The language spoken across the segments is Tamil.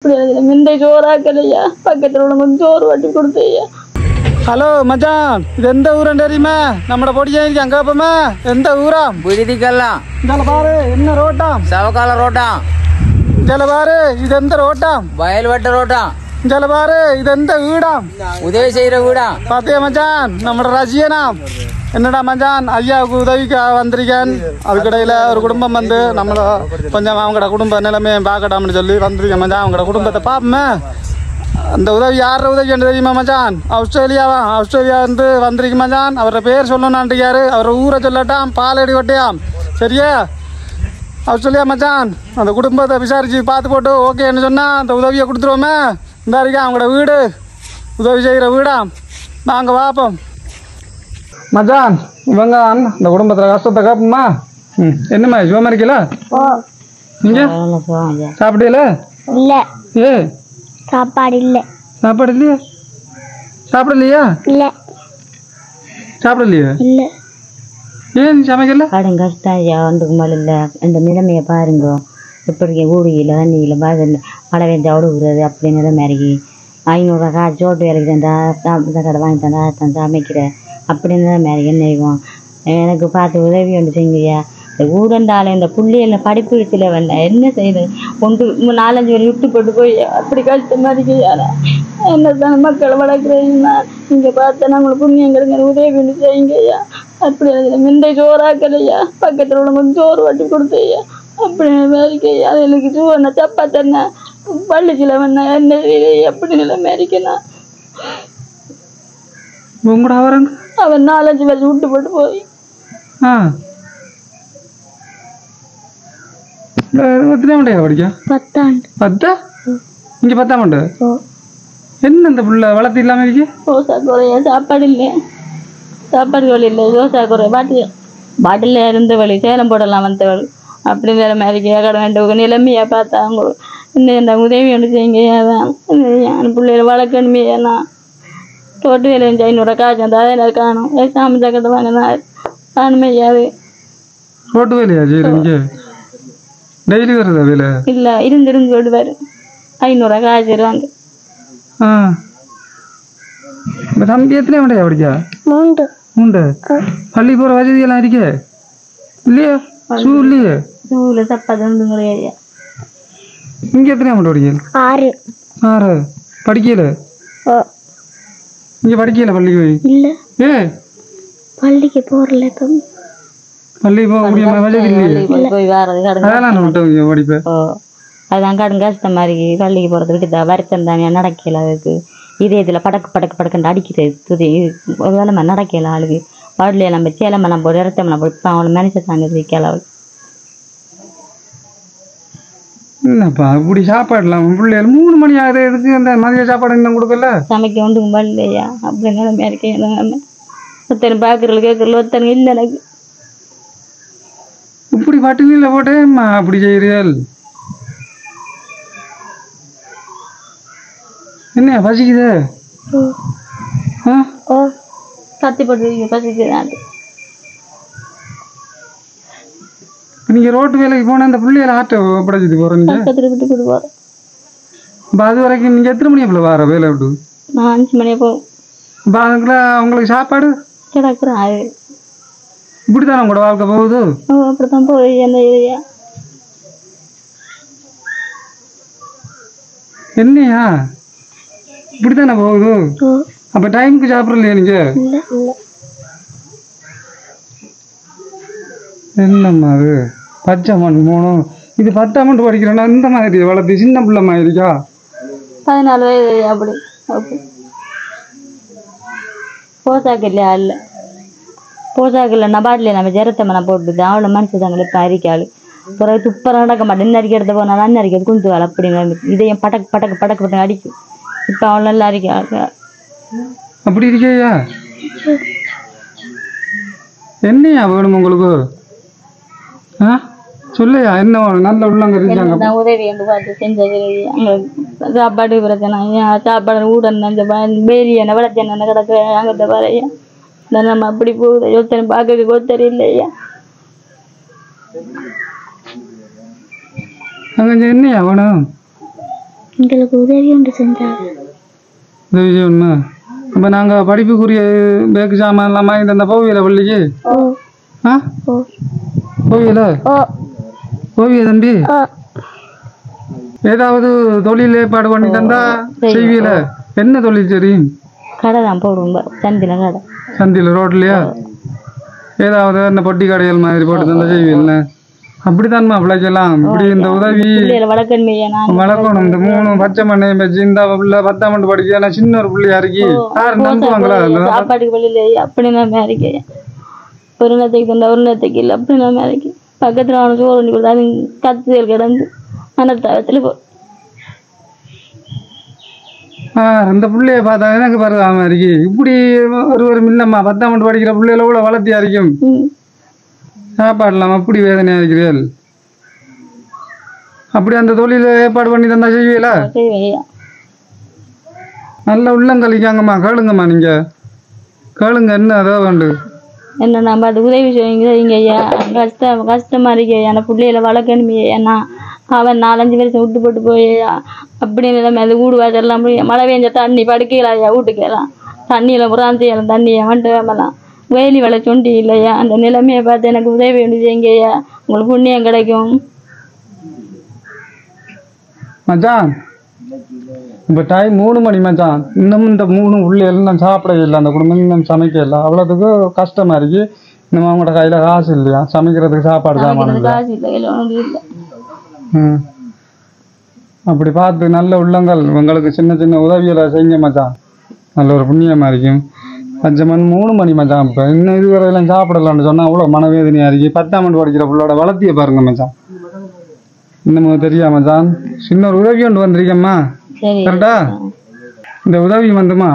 மிந்தை சோறாக்கலையா பக்கத்தில் உள்ள கொஞ்சம் சோறு வட்டி கொடுத்தையா. ஹலோ மச்சான், இது எந்த ஊரன் தெரியுமா? நம்மட பொடியா இருக்கு அங்க பாப்போமா? எந்த ஊராம்? புரிதிக்கலாம். இதால பாரு, என்ன ரோட்டாம்? சவக்கால ரோட்டாம். இதால பாரு, இது எந்த ரோட்டாம்? வயல் வெட்ட ரோட்டாம். இதால பாரு, இது எந்த வீடாம்? உதவி செய்யற வீடாம். பாத்தியா மச்சான், நம்மட ரஜியனாம். என்னடா மச்சான், ஐயாவுக்கு உதவிக்கு வந்திருக்கேன். அதுக்கிடையில ஒரு குடும்பம் வந்து நம்மள கொஞ்சம் அவங்களோட குடும்ப நிலைமையை பார்க்கட்டாம்னு சொல்லி வந்திருக்கேன் மச்சான். அவங்களோட குடும்பத்தை பார்ப்போமே. அந்த உதவி யார உதவி என்று தெரியுமா மச்சான்? ஆஸ்திரேலியா வந்து வந்திருக்கு மச்சான். அவரோட பேர் சொல்லணுன்றிருக்காரு. அவர் ஊரை சொல்லட்டாம், பாலடி கொட்டையாம். சரியா? ஆஸ்திரேலியா மச்சான். அந்த குடும்பத்தை விசாரிச்சு பார்த்து போட்டு ஓகேன்னு சொன்னா அந்த உதவியை கொடுத்துருவோமே. இந்த இருக்கா அவங்களோட வீடு, உதவி செய்கிற வீடாம். நாங்கள் பார்ப்போம் மச்சான். இவங்க இந்த குடும்பத்தில் கஷ்டத்தை கேட்போமா? என்னம்மா சிவமா இருக்கல? நீங்க சாப்பிடல? இல்ல ஏ சாப்பாடு இல்ல. சாப்பாடு இல்லையா? சாப்பிடலையா? இல்ல சாப்பிடலையா? இல்ல. ஏன் சமைக்கல? கடன் கஷ்டம் ஐயா ஒன்றுக்கு மேலே இல்லை. அந்த நிலைமையை பாருங்க. இப்படி ஊடியில் தண்ணியில் மழை வெஞ்சா விடுகிறது அப்படி நிலைமை இறங்கி 500 காய்ச்சி ஓட்டு வேலைக்கு தந்தா கடை வாங்கி தந்தா தான் சமைக்கிறேன் அப்படி நிலைமை இறங்கி என்ன செய்வோம்? எனக்கு பார்த்து உதவி ஒன்று செய்யுங்கய்யா. இந்த ஊடண்டாலும் இந்த புள்ளியில் படிப்பு இடத்துல வரல என்ன செய்யுது? 4-5 பேர் விட்டு போட்டு போய் அப்படி கஷ்டமா இருக்கையா. என்னதான் மக்களை வளர்க்குறீங்கன்னா இங்க பார்த்தா நம்மளுக்கு புண்ணியங்கிறங்க உதவி ஒன்று செய்யுங்கய்யா. அப்படி மிந்தை சோறாக்கலையா பக்கத்தில் உள்ள கொஞ்சம் சோறு வட்டி கொடுத்தையா. அப்படி மேரிக்கையா அது எனக்கு சூவண்ணா தப்பா தண்ணா பள்ளிச்சில வந்தா என்ன எப்படி நிலைமை இருக்கேன்னா. உங்களோட அவரங்க அவன் 4-5 பேர் விட்டு போட்டு போய் எத்தனை படிக்க? 10 ஆண்டு. 10? இங்க 10ஆம் ஆண்டு? என்ன இந்த புள்ள வளர்த்து இல்லாம இருக்கு? ரோசா குறையா சாப்பாடு இல்லை. சாப்பாடு வழி இல்லை. ரோசா குறை பாட்டில் இருந்த வழி சேலம் போடலாம் வந்தவள் அப்படி நிலைமை இருக்கையா. கடை வேண்ட நிலைமையா பார்த்தா அவங்க இன்னும் உதவி ஒன்று செய்யுங்க. பிள்ளைகளை வளர்க்கணுமே. நான் தோட்டு வேலை 500 காய்ச்சி அந்த அதை எனக்கு காணும். சாமி தக்கத்தை வாங்கினா காணுமே ஐயாவது. ரோட்டு வேலையா செய்யறீங்க? டெய்லி வருதா வேலை? இல்லை இருந்து விடுவார். 500 காய்ச்சிடுவாங்க. தம்பி எத்தனை வேண்டையா படிக்கா? 3. பள்ளி போற வசதி எல்லாம் இருக்கே இல்லையா? ஷூ இல்லையே? ஷூல சப்பாத்தி ஒன்று கிடையாது. இங்க எத்தனை மட்டும் படிக்கல? 6. படிக்கல? இங்க படிக்கல பள்ளிக்கு போய்? இல்ல. ஏ பள்ளிக்கு போறல. பள்ளி போக முடியாம வசதி இல்லையே? போய் வேறது அதெல்லாம் விட்டு படிப்பேன். அதுதான் கடன் கஷ்டமா இருக்கு. பள்ளிக்கு போறது விட்டுதா வருத்தம் தானே நடக்கல. அதுக்கு இதயத்துல படக்கு அடிக்கிறது ஒரு வேலை நடக்கல. ஆளுக்கு வாடல நம்ம சேலமெல்லாம் போட்டு இரத்தமெல்லாம் போட்டு இப்போ அவளை மனுஷ தாங்க இருக்கல. அவள் என்னப்பா இப்படி சாப்பாடுலாம் பிள்ளைகள் 3 மணி ஆகுது. எதுக்கு அந்த மதிய சாப்பாடு இன்னும் கொடுக்கல? சமைக்க ஒன்றுக்கும் பள்ளியா அப்படி நிலைமை இருக்கேன். ஒருத்தனை பார்க்கறதுல கேட்கறதுல ஒருத்தனை இல்லை எனக்கு. இப்படி பட்டினியில் போட்டேம்மா அப்படி செய்கிறீர்கள்? என்ன பசிக்குது? கத்தி போட்டு பசிக்குதான். நீங்க ரோட்டு வேலைக்கு போன அந்த பிள்ளைகளை ஆட்டோ படைச்சிட்டு போறீங்க. விட்டு போடுவார். இப்போ அது வரைக்கும் நீங்க எத்தனை மணி அப்போ வர வேலை விட்டு? நான் 5 மணியே போகும். இப்போ அதுக்குள்ள உங்களுக்கு சாப்பாடு கிடக்குறேன். அது இப்படித்தானே உங்களோட வாழ்க்கை போகுது? அப்படித்தான் போய் என்ன இல்லையா. என்னையா இப்படித்தானே போகுது? அப்ப டைமுக்கு சாப்பிடலையா நீங்க? என்னம்மா அது பச்சை மண் 3. இது 10ஆம் ஆண்டு படிக்கிறேன்னா இந்த மாதிரி வளர்த்து சின்ன பிள்ளை மாதிரிக்கா? 14 வயது அப்படி. போசாக்கு இல்லையா? இல்லை போசாக்கு இல்லை. நபாட்டில் நம்ம ஜெரத்தம்மனை போட்டுது அவ்வளோ மனுஷன் தாங்களே இப்போ அரிக்காள். பிறகு துப்பரம் நடக்க மாட்டேன். இன்னும் அரிக்கிறது போனாலும் அண்ணன் அரிக்கிறது குந்து வேலை அப்படிங்க. இதையும் பட்டக்கு அடிக்கும். இப்போ அவளை நல்லா அரிக்கா. அப்படி இருக்கையா? என்னையா வேணும் உங்களுக்கு? சொல்லையா என்ன நல்ல உள்ளங்க இருக்காங்க? உதவி என்று பார்த்து செஞ்சது. சாப்பாடு பிரச்சனை. சாப்பாடு ஊடன்னு பேரியான வளர்த்தேன் கிடக்கு அங்கிட்ட பாறையா. நம்ம அப்படி போகுது. யோசனை பார்க்க கோத்தரி இல்லையா. அங்கே என்னையா வேணும்? எங்களுக்கு உதவி ஒன்று செஞ்சாங்க. உதவி செய்யணுமா? அப்போ நாங்கள் படிப்புக்குரிய பேக்கு சாமான் எல்லாம் வாங்கிட்டு வந்த போவியில பள்ளிக்கு ஆ போவியில போவிய தம்பி ஏதாவது தொழில் ஏற்பாடு பண்ணி தந்தா செய்வியில என்ன தொழில் தெரியும்? கடை தான் போடுவோம், சந்தில கடை. சந்தியில் ரோட்லையா ஏதாவது என்ன பொட்டி கடைகள் மாதிரி போட்டு தந்தா செய்வியல்ல? அப்படித்தான்மா பிள்ளைக்கெல்லாம் இப்படி இந்த உதவி வளர்க்கணும். இந்த 3 பச்சை மண்ணையும் வச்சு இந்த பிள்ளை 10ஆம் ஆண்டு படிக்க சின்ன ஒரு பிள்ளையா இருக்கி யாரும் நம்புவாங்களா? சாப்பாட்டுக்கு வழியில அப்படி நம்ம இருக்கேன். ஒரு நேரத்துக்கு தந்தா ஒரு நேரத்துக்கு இல்லை, அப்படி நம்ம இருக்கு. பக்கத்துல அவனுக்கு சோறு பண்ணி கொடுத்தா கத்துதல் கிடந்து மனத்தாவத்துல போ. அந்த பிள்ளைய பார்த்தா எனக்கு பரவாம இருக்கு. இப்படி ஒரு இல்லம்மா 10ஆம் ஆண்டு படிக்கிற பிள்ளைகள கூட வளர்த்தியா இருக்கும். சாப்பாடு இல்லாம அப்படி வேதனையா இருக்கிறீர்கள். அப்படி அந்த தொழில ஏற்பாடு பண்ணி தந்தா செய்வீங்களா? நல்ல உள்ளங்களிக்காங்கம்மா. கேளுங்கம்மா, நீங்க கேளுங்க என்ன அதோ வேண்டு என்ன நம்ம அது உதவி செய்யுங்க ஐயா. கஷ்டமா இருக்கே. அந்த பிள்ளைகளை வளர்க்கணுமே. ஏன்னா அவன் 4-5 வருஷம் விட்டு போட்டு போயா அப்படின்னு அது வீடு வாசல்லாம் மழை பெஞ்ச தண்ணி படுக்கலாம் ஐயா. வீட்டுக்கெல்லாம் தண்ணியில புறாந்தியெல்லாம் தண்ணியை வந்துட்டு வேமலாம் வேலி வளை சொண்டி இல்லையா. அந்த நிலைமையை பார்த்து எனக்கு உதவி வேண்டி செய்யுங்க ஐயா. உங்களுக்கு புண்ணியம் கிடைக்கும். மச்சான் இப்போ டைம் 3 மணி மச்சான். இன்னமும் இந்த 3 உள்ளே எல்லாம் சாப்பிட இல்லை. அந்த குடும்பம் இன்னும் சமைக்க இல்லை. அவ்வளோத்துக்கு கஷ்டமா இருக்கு. இன்னும் அவங்களோட கையில காசு இல்லையா சமைக்கிறதுக்கு சாப்பாடு சாமான் காசு இல்லை, இல்லை. அப்படி பார்த்து நல்ல உள்ளங்கள் உங்களுக்கு சின்ன சின்ன உதவிகளை செய்யுங்க மச்சான். நல்ல ஒரு புண்ணியமா இருக்கும். பச்சை மண் 3 மணி மச்சான். இப்போ இன்னும் இதுவரையெல்லாம் சாப்பிடலான்னு சொன்னா அவ்வளோ மனவேதனையா இருக்கு. 10ஆம் ஆண்டு படிக்கிற பிள்ளோட வளர்த்திய பாருங்க மச்சான். இன்னமும் தெரியா மச்சான். சின்ன ஒரு உதவி கொண்டு வந்திருக்கேம்மா. கரெக்டா? இந்த உதவி வந்துமா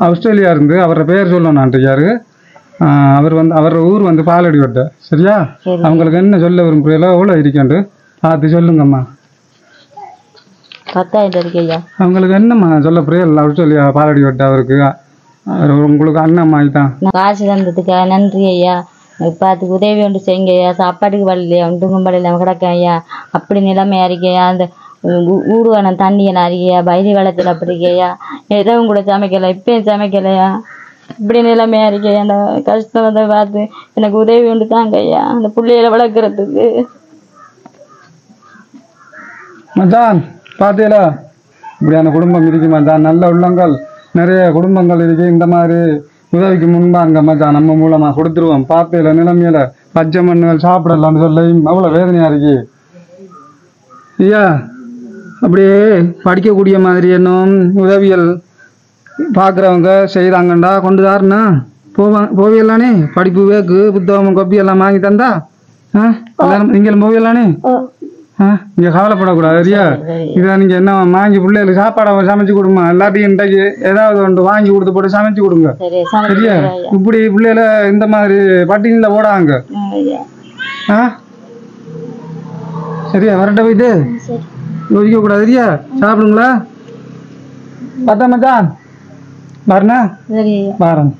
ஆஸ்திரேலியா இருந்து அவரோட பேர் சொல்லணும்ன்றிருக்காரு. அவர் ஊர் பாலடி வட்ட. சரியா? அவங்களுக்கு என்ன சொல்ல விரும்புறீங்களோ எவ்வளோ இருக்கேன்ட்டு பார்த்து சொல்லுங்கம்மா. 10,000 இருக்கு ஐயா. அவங்களுக்கு என்னம்மா சொல்ல புரியல? ஆஸ்திரேலியா பாலடி வட்ட அவருக்கு உங்களுக்கு அண்ணம்மா தான். காசு தந்ததுக்கா நன்றி ஐயா. பார்த்து உதவி ஒன்று செய்யுங்க ஐயா. சாப்பாட்டுக்கு வரலையா ஒன்றுக்கும் வரல கிடக்க ஐயா. அப்படி நிலைமையா இருக்கையா. அந்த ஊடுவான தண்ணியெல்லாம் அறிக்கையா. பயிரி வளத்தில் அப்படி இருக்கையா. எதுவும் கூட சமைக்கல, இப்பயும் சமைக்கலையா. இப்படி நிலைமையா இருக்கையா. அந்த கஷ்டத்தை பார்த்து எனக்கு உதவி ஒன்று தாங்க ஐயா. அந்த பிள்ளைகளை வளர்க்குறதுக்கு. மச்சான் பார்த்தீங்களா இப்படியான குடும்பம் இருக்கு மச்சான். நல்ல உள்ளங்கள் நிறைய குடும்பங்கள் இருக்கு. இந்த மாதிரி உதவிக்கு முன்பாங்க மச்சான். நம்ம மூலமா கொடுத்துருவோம். பார்த்தீங்களா நிலைமையில பச்சை மண்ணுகள் சாப்பிடலான்னு சொல்ல அவ்வளோ வேதனையா இருக்கு ஐயா. அப்படியே படிக்கக்கூடிய மாதிரி என்னும் உதவிகள் பார்க்குறவங்க செய்கிறாங்கண்டா கொண்டு தாருண்ணா போவியல்லானே. படிப்பு வேக்கு புத்தகம் கொப்பி எல்லாம் வாங்கி தந்தா நீங்களும் போவியல்லானே. நீங்க கவலைப்படக்கூடாது சரியா? இதை நீங்க என்ன வாங்கி பிள்ளைகளுக்கு சாப்பாடை சமைச்சு கொடுமா. எல்லாத்தையும் இன்றைக்கு ஏதாவது ஒன்று வாங்கி கொடுத்து போட்டு சமைச்சு கொடுங்க சரியா? இப்படி பிள்ளைகள இந்த மாதிரி பட்டினில ஓடாங்க. சரியா? வரட்ட போயிட்டு யோசிக்க கூடாது சரியா? சாப்பிடுங்களா? பார்த்தா மச்சான் வரண்ணா வரேன்.